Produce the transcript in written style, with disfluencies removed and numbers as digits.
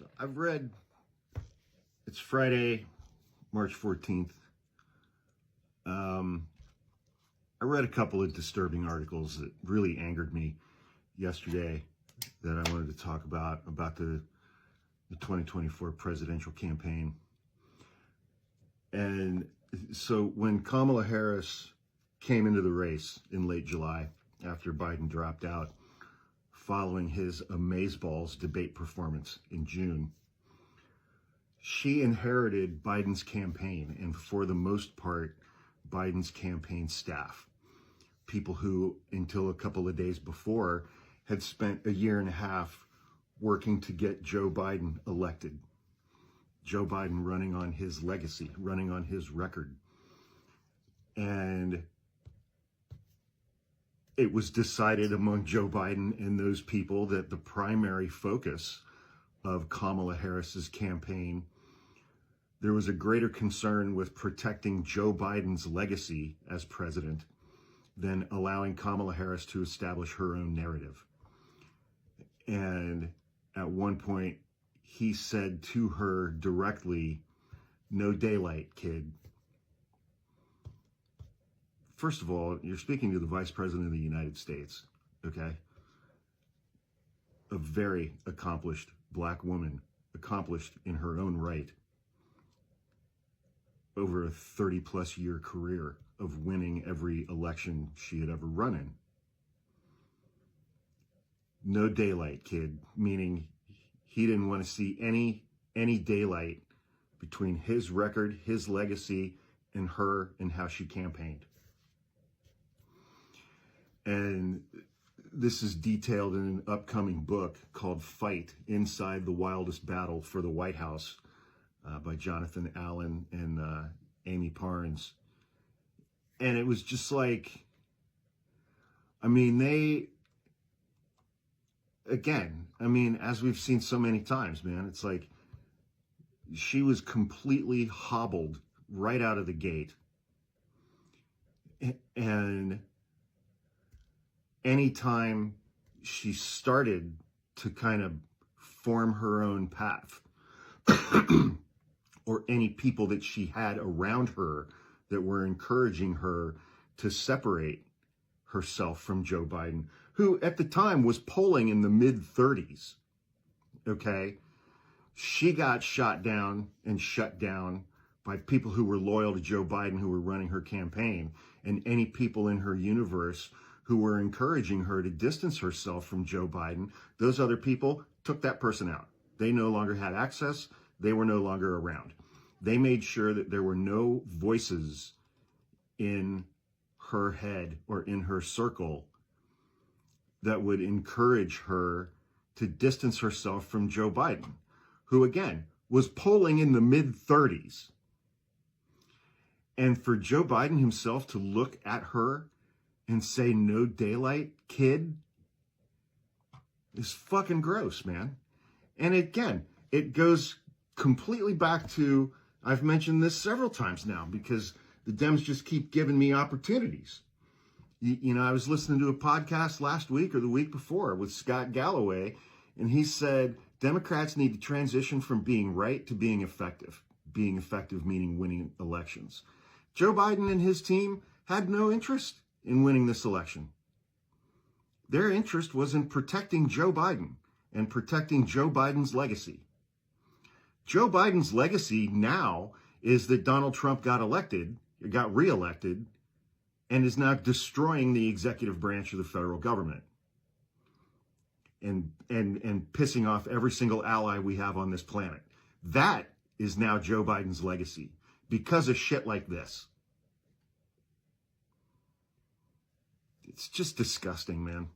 So I've read, it's Friday, March 14th. I read a couple of disturbing articles that really angered me yesterday that I wanted to talk about the 2024 presidential campaign. And so when Kamala Harris came into the race in late July after Biden dropped out following his amazeballs debate performance in June, she inherited Biden's campaign and, for the most part, Biden's campaign staff. People who, until a couple of days before, had spent a year and a half working to get Joe Biden elected. Joe Biden running on his legacy, running on his record. And it was decided among Joe Biden and those people that the primary focus of Kamala Harris's campaign, there was a greater concern with protecting Joe Biden's legacy as president than allowing Kamala Harris to establish her own narrative. And at one point, he said to her directly, "No daylight, kid." First of all, you're speaking to the Vice President of the United States, okay? A very accomplished Black woman, accomplished in her own right, over a 30-plus year career of winning every election she had ever run in. No daylight, kid, meaning he didn't want to see any daylight between his record, his legacy, and her and how she campaigned. And this is detailed in an upcoming book called Fight: Inside the Wildest Battle for the White House by Jonathan Allen and Amy Parnes. And it was just like, I mean, as we've seen so many times, man, it's like she was completely hobbled right out of the gate. And anytime she started to kind of form her own path, or any people that she had around her that were encouraging her to separate herself from Joe Biden, who at the time was polling in the mid-30s, okay? She got shot down and shut down by people who were loyal to Joe Biden, who were running her campaign, and any people in her universe who were encouraging her to distance herself from Joe Biden. Those other people took that person out. They no longer had access. They were no longer around. They made sure that there were no voices in her head or in her circle that would encourage her to distance herself from Joe Biden, who, again, was polling in the mid-30s. And for Joe Biden himself to look at her and say, "No daylight, kid," is fucking gross, man. And again, it goes completely back to, I've mentioned this several times now because the Dems just keep giving me opportunities. You know, I was listening to a podcast last week or the week before with Scott Galloway, and he said Democrats need to transition from being right to being effective. Being effective meaning winning elections. Joe Biden and his team had no interest in winning this election. Their interest was in protecting Joe Biden and protecting Joe Biden's legacy. Joe Biden's legacy now is that Donald Trump got reelected, and is now destroying the executive branch of the federal government and pissing off every single ally we have on this planet. That is now Joe Biden's legacy because of shit like this. It's just disgusting, man.